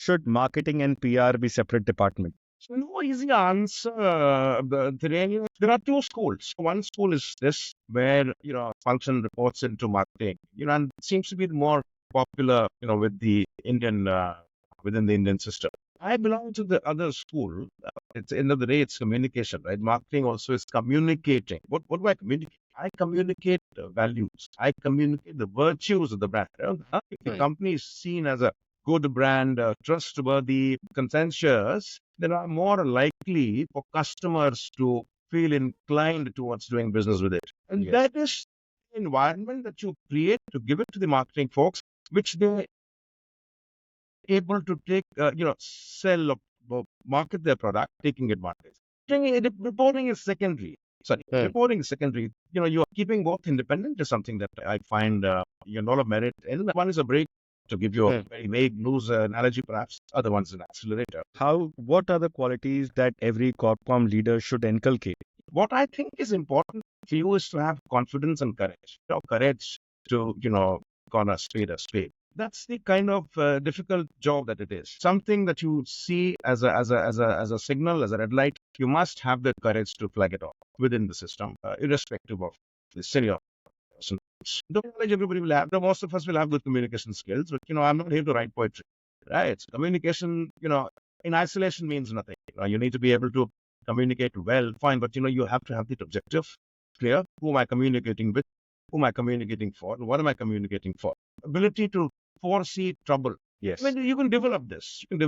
Should marketing and PR be separate departments? So no easy answer. There are two schools. One school is this, where function reports into marketing. And it seems to be more popular, with the Indian within the Indian system. I belong to the other school. It's end of the day, it's communication, right? Marketing also is communicating. What do I communicate? I communicate values. I communicate the virtues of the brand. If the company is seen as a good brand, trustworthy, conscientious, then are more likely for customers to feel inclined towards doing business with it. And Yes. that is the environment that you create to give it to the marketing folks, which they're able to take, sell or market their product, taking advantage. Reporting is secondary. Sorry, reporting is secondary. You are keeping both independent is something that I find a lot of merit. And one is a break, to give you a very vague, loose analogy, perhaps. Other one's an accelerator. What are the qualities that every corpcom leader should inculcate? What I think is important for you is to have confidence and courage. Courage to, call a spade a spade. That's the kind of difficult job that it is. Something that you see as a signal, as a red light. You must have the courage to flag it off within the system, irrespective of the senior person. The knowledge everybody will have. Most of us will have good communication skills, but I'm not here to write poetry, right? Communication, in isolation means nothing. You need to be able to communicate well, fine, but you have to have the objective clear. Who am I communicating with? Who am I communicating for? And what am I communicating for? Ability to foresee trouble. Yes. I mean, you can develop this. You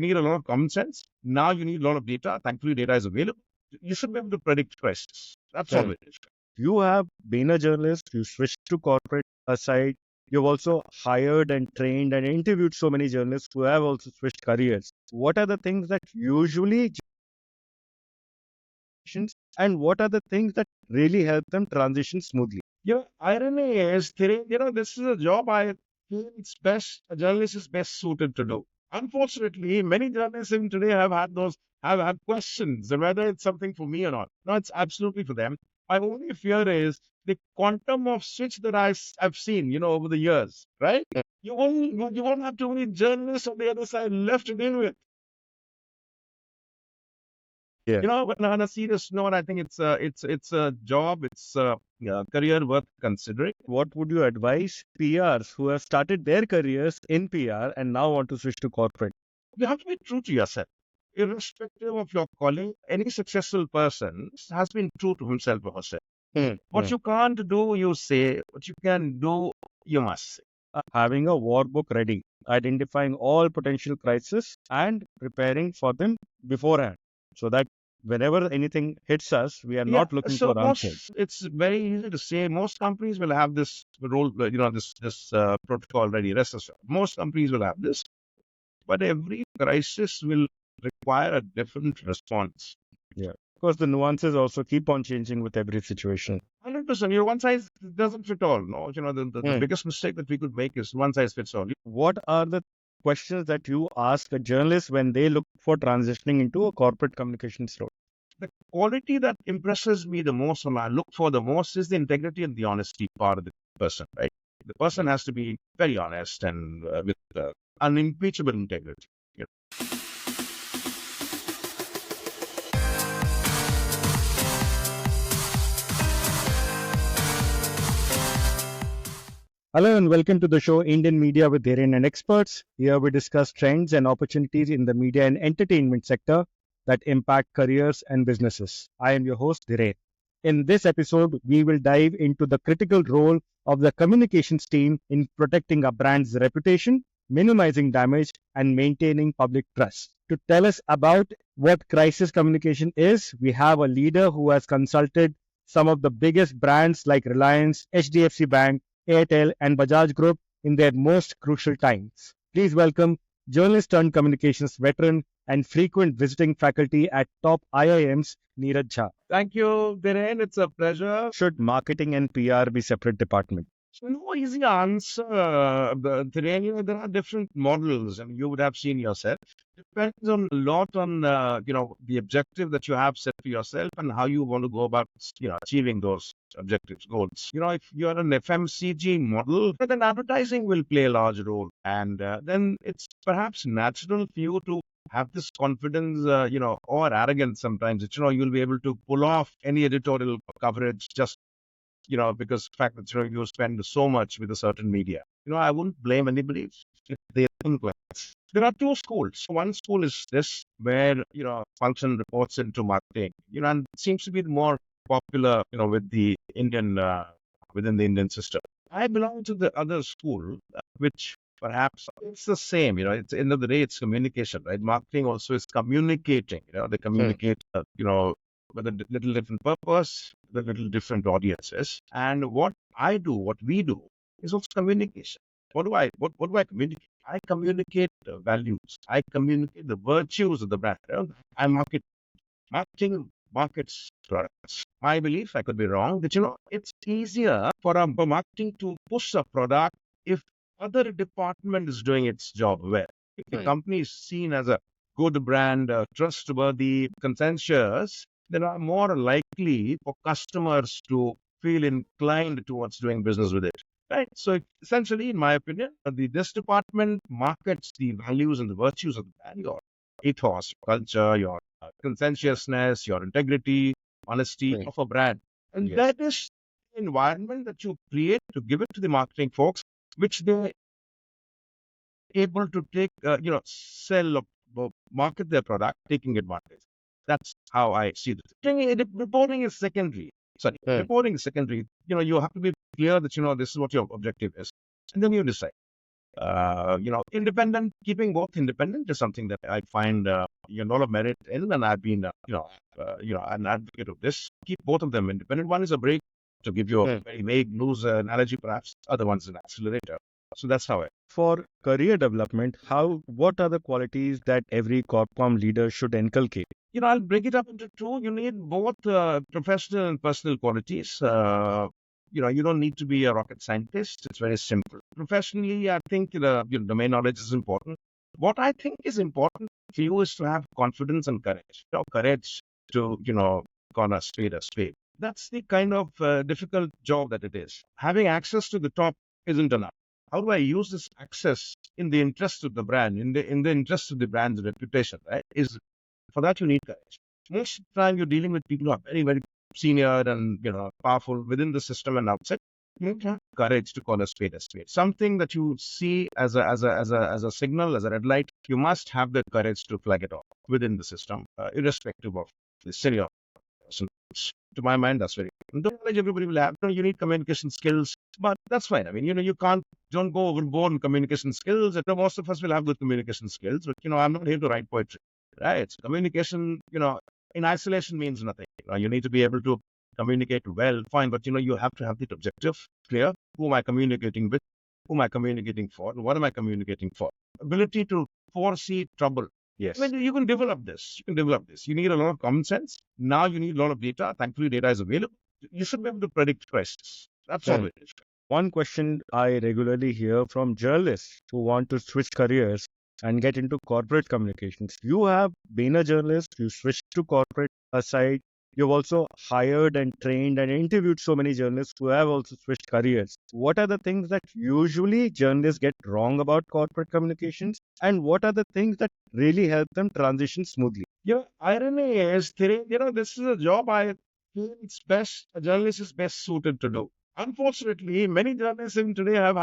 need a lot of common sense. Now you need a lot of data. Thankfully, data is available. You should be able to predict crisis. That's all it is. You have been a journalist, you switched to corporate side. You've also hired and trained and interviewed so many journalists who have also switched careers. What are the things that usually and what are the things that really help them transition smoothly? Irony is, this is a job I feel it's best, a journalist is best suited to do. Unfortunately, many journalists even today have had questions whether it's something for me or not. No, it's absolutely for them. My only fear is the quantum of switch that I've seen, over the years, right? You won't have too many journalists on the other side left to deal with. Yeah. But on a serious note, I think it's a job, it's a career worth considering. What would you advise PRs who have started their careers in PR and now want to switch to corporate? You have to be true to yourself, irrespective of your calling. Any successful person has been true to himself or herself. What you can't do, you say. What you can do, you must say. Having a war book ready, identifying all potential crises and preparing for them beforehand, so that whenever anything hits us, we are not looking So for answers. it's very easy to say. Most companies will have this role, this protocol ready. Rest assured, most companies will have this, but every crisis will require a different response. Yeah. Of course, the nuances also keep on changing with every situation. 100%. One size doesn't fit all. No, the biggest mistake that we could make is one size fits all. What are the questions that you ask a journalist when they look for transitioning into a corporate communications role? The quality that impresses me the most, or I look for the most, is the integrity and the honesty part of the person, right? The person has to be very honest and with unimpeachable integrity. Hello and welcome to the show Indian Media with Dhiren and Experts. Here we discuss trends and opportunities in the media and entertainment sector that impact careers and businesses. I am your host Dhiren. In this episode, we will dive into the critical role of the communications team in protecting a brand's reputation, minimizing damage, and maintaining public trust. To tell us about what crisis communication is, we have a leader who has consulted some of the biggest brands like Reliance, HDFC Bank, Airtel, and Bajaj Group in their most crucial times. Please welcome journalist turned communications veteran and frequent visiting faculty at top IIMs, Neeraj Jha. Thank you, Dhiren. It's a pleasure. Should marketing and PR be separate departments? So no easy answer, Dhiren. There are different models, and you would have seen yourself. depends on a lot on the objective that you have set for yourself and how you want to go about achieving those objectives, goals. If you're an FMCG model, then advertising will play a large role, and then it's perhaps natural for you to have this confidence, or arrogance sometimes. That, you'll be able to pull off any editorial coverage just because the fact that you spend so much with a certain media. I wouldn't blame anybody if they think like this. There are two schools. One school is this, where function reports into marketing. And it seems to be more popular, with the Indian within the Indian system. I belong to the other school, which perhaps it's the same. It's end of the day, it's communication, right? Marketing also is communicating. They communicate, with a little different purpose, with little different audiences. And what we do is also communication. What do I communicate? I communicate the values. I communicate the virtues of the brand. I marketing markets products. My belief, I could be wrong, that it's easier for marketing to push a product if other department is doing its job well. If the company is seen as a good brand, trustworthy, conscientious, then are more likely for customers to feel inclined towards doing business with it. Right. So essentially, in my opinion, this department markets the values and the virtues of the brand, your ethos, culture, your conscientiousness, your integrity, honesty of a brand. And that is the environment that you create to give it to the marketing folks, which they're able to take, sell or market their product, taking advantage. That's how I see this. Reporting is secondary. Sorry, reporting is secondary. You have to be clear that, this is what your objective is. And then you decide. Keeping both independent is something that I find a lot of merit in, and I've been, an advocate of this. Keep both of them independent. One is a brake, to give you a very vague, loose analogy, perhaps. Other one's an accelerator. So that's how For career development, what are the qualities that every corpcom leader should inculcate? I'll break it up into two. You need both professional and personal qualities. You don't need to be a rocket scientist. It's very simple. Professionally, I think the domain knowledge is important. What I think is important for you is to have confidence and courage. Courage to, call a spade a spade. That's the kind of difficult job that it is. Having access to the top isn't enough. How do I use this access in the interest of the brand, in the interest of the brand's reputation, right? For that you need courage. Most of the time you're dealing with people who are very, very senior and powerful within the system and outside. You need to have courage to call a spade a spade. Something that you see as a signal, as a red light, you must have the courage to flag it off within the system, irrespective of the senior person. To my mind, that's very important. The knowledge everybody will have. You need communication skills, but that's fine. I mean, don't go overboard in communication skills. Most of us will have good communication skills, but I'm not here to write poetry, right? So communication, in isolation means nothing. You need to be able to communicate well, fine, but you have to have the objective clear. Who am I communicating with? Who am I communicating for? And what am I communicating for? Ability to foresee trouble. Yes. I mean, you can develop this. You need a lot of common sense. Now you need a lot of data. Thankfully, data is available. You should be able to predict crisis. That's all it is. One question I regularly hear from journalists who want to switch careers and get into corporate communications. You have been a journalist, you switched to corporate side. You've also hired and trained and interviewed so many journalists who have also switched careers. What are the things that usually journalists get wrong about corporate communications? And what are the things that really help them transition smoothly? Irony is, this is a job I feel a journalist is best suited to do. Unfortunately, many journalists even today have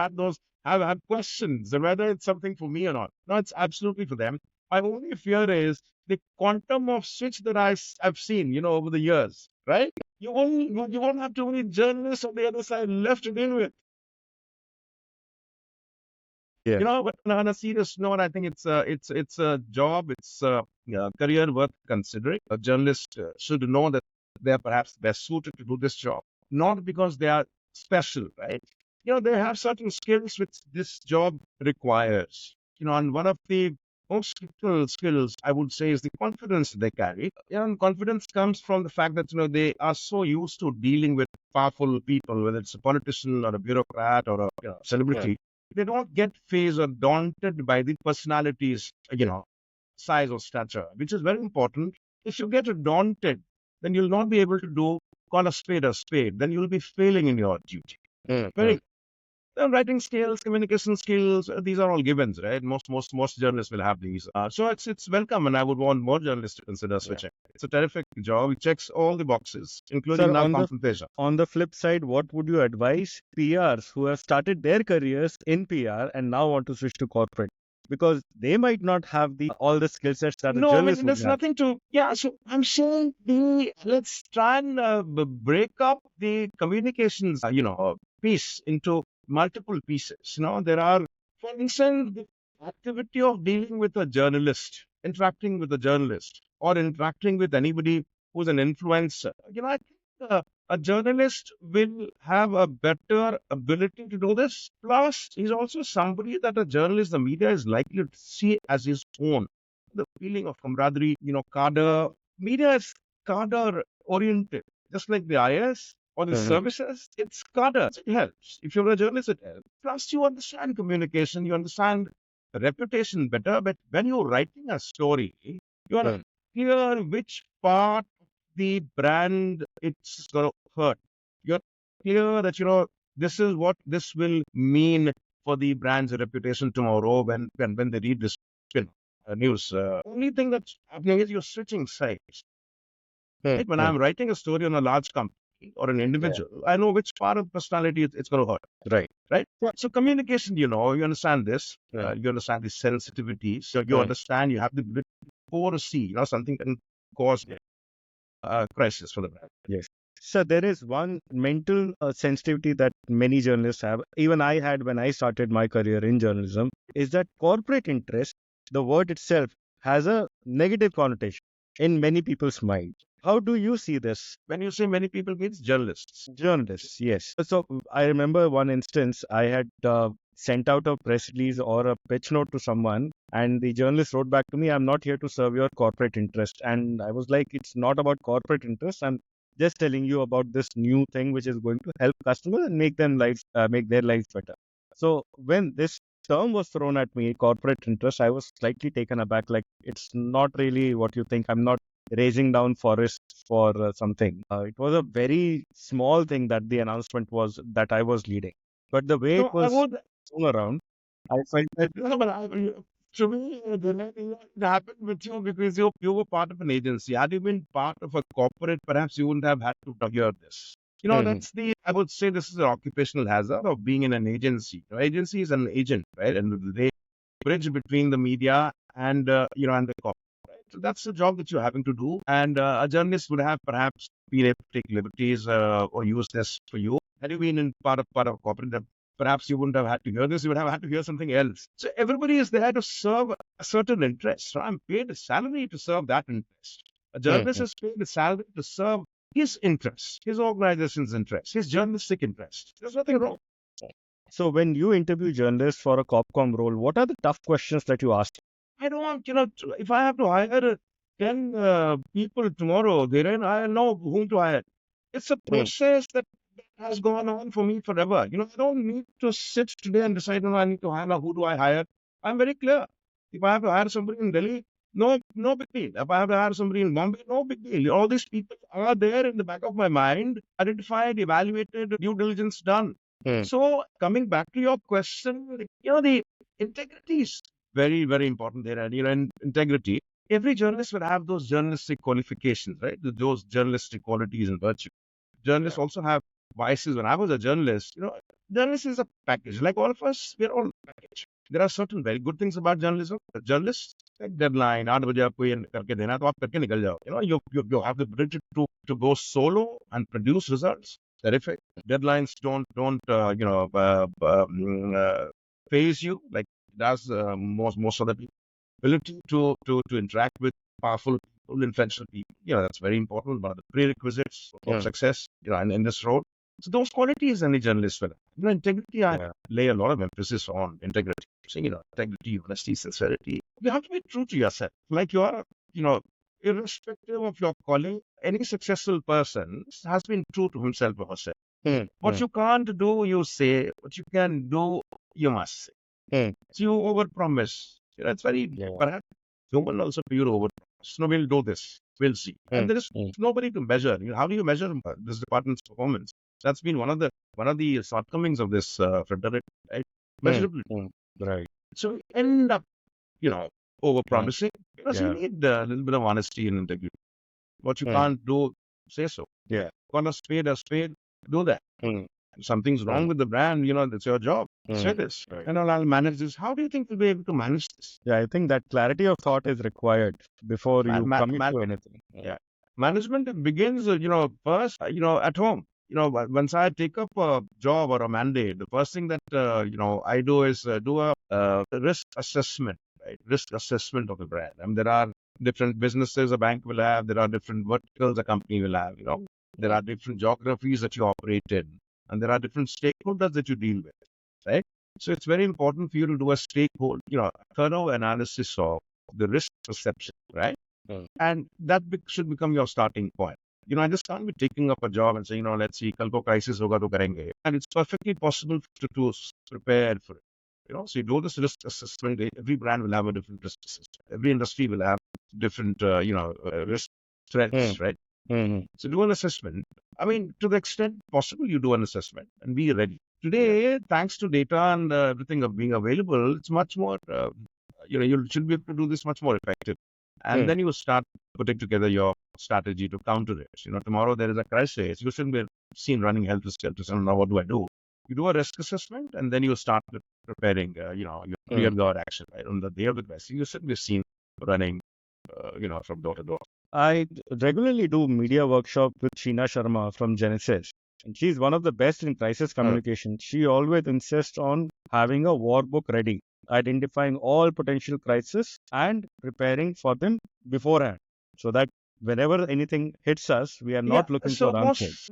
had questions on whether it's something for me or not. No, it's absolutely for them. My only fear is the quantum of switch that I've seen, over the years, right? You won't have too many journalists on the other side left to deal with. Yeah. But on a serious note, I think it's a job, it's a career worth considering. A journalist should know that they are perhaps best suited to do this job, not because they are special, right? They have certain skills which this job requires. And one of the most critical skills, I would say, is the confidence they carry. And confidence comes from the fact that, they are so used to dealing with powerful people, whether it's a politician or a bureaucrat or a celebrity. They don't get phased or daunted by the personalities, size or stature, which is very important. If you get daunted, then you'll not be able to call a spade. Then you'll be failing in your duty. Very writing skills, communication skills, these are all givens, right? Most journalists will have these. So it's welcome, and I would want more journalists to consider switching. It's a terrific job. It checks all the boxes, including Sir, now compensation. on the flip side, what would you advise PRs who have started their careers in PR and now want to switch to corporate? Because they might not have the all the skill sets that a No, I journalist mean, would there's have. nothing to, yeah. So I'm saying let's try and break up the communications, piece into multiple pieces. There are, for instance, the activity of dealing with a journalist, interacting with a journalist, or interacting with anybody who's an influencer. I think a journalist will have a better ability to do this. Plus, he's also somebody that a journalist, the media is likely to see as his own. The feeling of camaraderie, cadre. Media is cadre oriented, just like the IS or the services. It's cadre. It helps. If you're a journalist, it helps. Plus, you understand communication, you understand reputation better. But when you're writing a story, you are clear which part of the brand it's going to hurt. You're clear that, this is what this will mean for the brand's reputation tomorrow when they read this news. Only thing that's happening is you're switching sides. Right? When I'm writing a story on a large company or an individual, I know which part of personality it's going to hurt. Right. Right? So communication, you understand this. You understand the sensitivity. So you understand, you have the ability to foresee, something can cause crisis for the brand. Yes. So there is one mental sensitivity that many journalists have, even I had when I started my career in journalism, is that corporate interest, the word itself, has a negative connotation in many people's mind. How do you see this? When you say many people, means journalists. Journalists, yes. So I remember one instance, I had sent out a press release or a pitch note to someone, and the journalist wrote back to me, "I'm not here to serve your corporate interest." And I was like, it's not about corporate interest. I'm just telling you about this new thing which is going to help customers and make make their lives better. So when this term was thrown at me, corporate interest, I was slightly taken aback. Like, it's not really what you think. I'm not raising down forests for something. It was a very small thing that the announcement was that I was leading. But the way it No, I was would. thrown around, I felt that No, but to me, it happened with you because you were part of an agency. Had you been part of a corporate, perhaps you wouldn't have had to hear this. I would say this is an occupational hazard of being in an agency. Agency is an agent, right? And they bridge between the media and the corporate. Right? So that's the job that you're having to do. And a journalist would have perhaps been able to take liberties or use this for you. Had you been in part of corporate, perhaps you wouldn't have had to hear this, you would have had to hear something else. So everybody is there to serve a certain interest. So I'm paid a salary to serve that interest. A journalist is paid a salary to serve his interest, his organization's interest, his journalistic interest. There's nothing wrong. So when you interview journalists for a Copcom role, what are the tough questions that you ask? I don't, if I have to hire 10 people tomorrow, then I know whom to hire. It's a process that has gone on for me forever. I don't need to sit today and decide, I need to hire, now who do I hire? I'm very clear. If I have to hire somebody in Delhi, no big deal. If I have to hire somebody in Bombay, no big deal. All these people are there in the back of my mind, identified, evaluated, due diligence done. So coming back to your question, the integrity is very, very important there. And, in integrity, every journalist will have those journalistic qualifications, right? Those journalistic qualities and virtues. Journalists also have vices. When I was a journalist, journalist is a package. Like all of us, we're all a package. There are certain very good things about journalism. Journalists, like deadline, 8 बजे आपको ये करके देना है, तो आप करके निकल जाओ. You have the ability to go solo and produce results. Terrific. Deadlines don't phase you like it does most other people. Ability to interact with powerful people, influential people. That's very important. One of the prerequisites of success, in this role. So those qualities any journalist will have. Integrity, I lay a lot of emphasis on integrity. So, integrity, honesty, sincerity. You have to be true to yourself. Like you are, irrespective of your calling, any successful person has been true to himself or herself. What you can't do, you say. What you can do, you must say. So you overpromise. It's very perhaps human also for you to overpromise. No, we'll do this. We'll see. And there is nobody to measure. How do you measure this department's performance? That's been one of the shortcomings of this fraternity, right? Measurability. Right. So we end up, over Mm. promising because you Yeah. need a little bit of honesty and integrity. What you Mm. can't do, say so. Yeah. Call a spade, do that. Mm. If something's wrong Right. with the brand, that's your job. Say Mm. this. Right. And I'll manage this. How do you think we'll be able to manage this? Yeah, I think that clarity of thought is required before Ma- you ma- commit ma- to anything. yeah. Management begins, first, at home. Once I take up a job or a mandate, the first thing that, I do is do a risk assessment, right? Risk assessment of the brand. I mean, there are different businesses a bank will have. There are different verticals a company will have, There are different geographies that you operate in. And there are different stakeholders that you deal with, right? So it's very important for you to do a stakeholder, thorough analysis of the risk perception, right? Mm. And that should become your starting point. I just can't be taking up a job and saying, let's see, kalko crisis hoga to karenge. And it's perfectly possible to prepare for it. So you do this risk assessment. Every brand will have a different risk assessment. Every industry will have different, risk threats, Mm. right? Mm. So do an assessment. I mean, to the extent possible, you do an assessment and be ready. Yeah. Today, thanks to data and everything of being available, it's much more, you should be able to do this much more effective. And Mm. then you start putting together your strategy to counter it. Tomorrow there is a crisis. You shouldn't be seen running helter skelter. So now what do I do? You do a risk assessment and then you start preparing, your rear guard action. Right? On the day of the crisis, you shouldn't be seen running, from door to door. I regularly do media workshop with Sheena Sharma from Genesis. And she's one of the best in crisis communication. She always insists on having a war book ready, identifying all potential crises and preparing for them beforehand. So that whenever anything hits us, we are Yeah, not looking so for answers.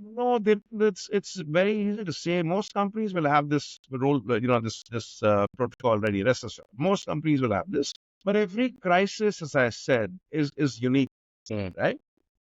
it's very easy to say. Most companies will have this role, this protocol ready. Rest assured, most companies will have this. But every crisis, as I said, is unique, Mm. right?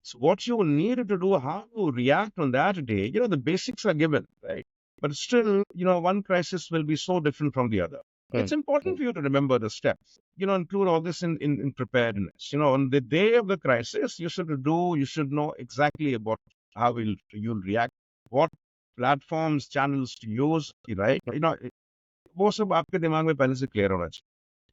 So what you will need to do, how to react on that day, the basics are given, right? But still, one crisis will be so different from the other. It's Mm. important for you to remember the steps, include all this in preparedness. On the day of the crisis, you should know exactly about how you'll react, what platforms, channels to use, right? वो सब आपके दिमाग में पहले से clear होना चाहिए.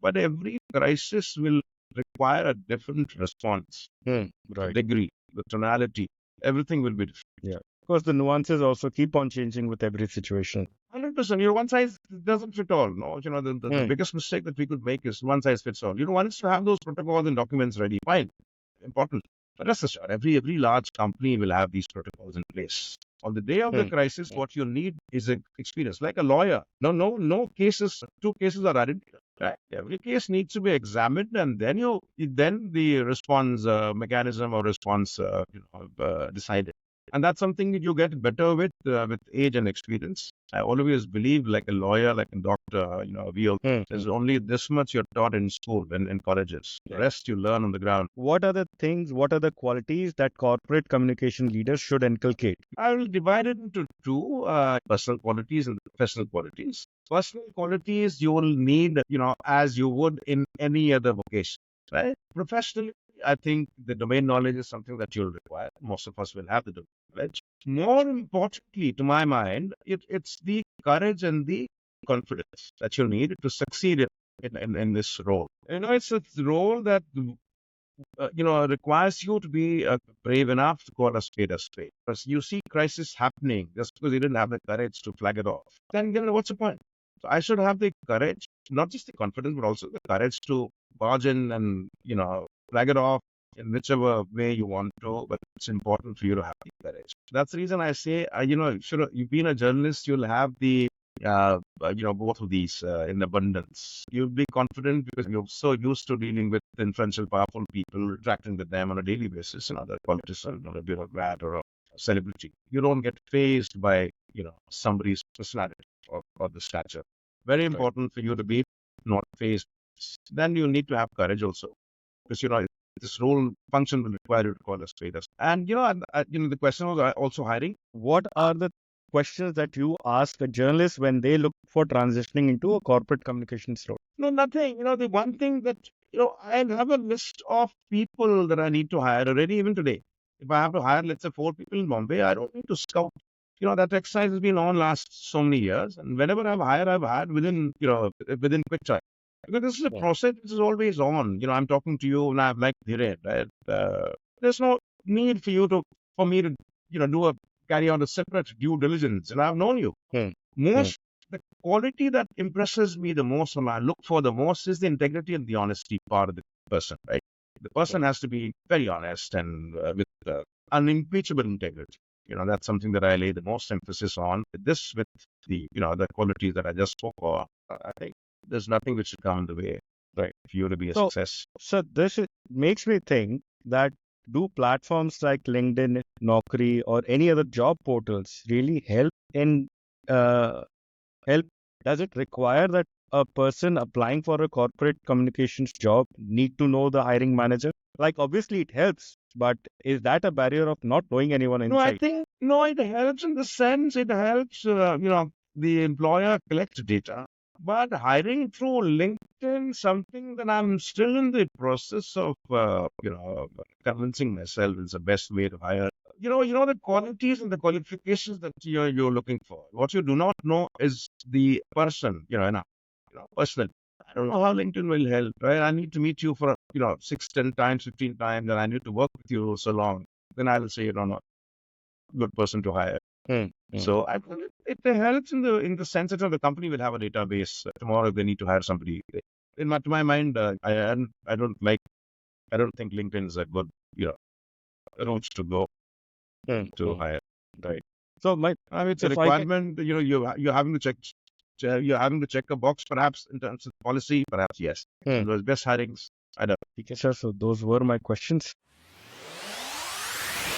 But every crisis will require a different response. Mm. The Right. degree, the tonality, everything will be different. Yeah. Of course, the nuances also keep on changing with every situation. 100%. One size doesn't fit all. No, the Mm. biggest mistake that we could make is one size fits all. One is to have those protocols and documents ready. Fine, important. But rest assured, every large company will have these protocols in place. On the day of the Mm. crisis, what you need is an experience, like a lawyer. No cases. Two cases are identical. Right? Every case needs to be examined, and then the response mechanism or response decided. And that's something that you get better with age and experience. I always believe, like a lawyer, like a doctor, there's only this much you're taught in school and in colleges. The Yeah. rest you learn on the ground. What are the qualities that corporate communication leaders should inculcate? I will divide it into two, personal qualities and professional qualities. Personal qualities you will need, as you would in any other vocation, right? Professionally, I think the domain knowledge is something that you'll require. Most of us will have the domain knowledge. More importantly, to my mind, it's the courage and the confidence that you need to succeed in this role. It's a role that requires you to be brave enough to call a spade a spade. Because you see crisis happening just because you didn't have the courage to flag it off. Then, what's the point? So I should have the courage, not just the confidence, but also the courage to barge in and, flag it off in whichever way you want to. But it's important for you to have the courage. That's the reason I say, should you've been a journalist, you'll have the both of these in abundance. You'll be confident because you're so used to dealing with influential, powerful people, interacting with them on a daily basis, another politician or a bureaucrat or a celebrity. You don't get phased by, somebody's personality or the stature. Very Right. important for you to be not phased. Then you need to have courage also. Because, this role function will require you to call a spade a spade. And, the question was also hiring. What are the questions that you ask a journalist when they look for transitioning into a corporate communications role? No, nothing. The one thing that I have a list of people that I need to hire already, even today. If I have to hire, let's say, 4 people in Bombay, I don't need to scout. That exercise has been on last so many years. And whenever I've hired within quick time. Because this is a Yeah. process which is always on. I'm talking to you and I'm like, Dhiren, right? There's no need for me to, carry on a separate due diligence. And I've known you. Hmm. Hmm. The quality that impresses me the most and I look for the most is the integrity and the honesty part of the person, right? The person has to be very honest and with unimpeachable integrity. That's something that I lay the most emphasis on. With the qualities that I just spoke of, I think there's nothing which should come in the way, right, for you to be a So, success. so makes me think that do platforms like LinkedIn, Naukri, or any other job portals really help in uh, help? Does it require that a person applying for a corporate communications job need to know the hiring manager? Like, obviously, it helps, but is that a barrier of not knowing anyone No, I inside? think no, it helps in the sense it helps the employer collect data, but hiring through LinkedIn something that I'm still in the process of convincing myself is the best way to hire. The qualities and the qualifications that you're looking for. What you do not know is the person. Personal. I don't know how LinkedIn will help. Right? I need to meet you for 6, 10 times, 15 times, and I need to work with you so long. Then I will say, no, good person to hire. Hmm. Hmm. So I think it helps in the sense that the company will have a database tomorrow if they need to hire somebody. To my mind, I don't think LinkedIn is a good route to go Hmm. to Hmm. hire. Right. So, I mean, it's a if I can, requirement. You're having to check. You're having to check a box, perhaps in terms of policy. Perhaps yes. hmm. And those best hirings. I don't. Okay, sir, so those were my questions.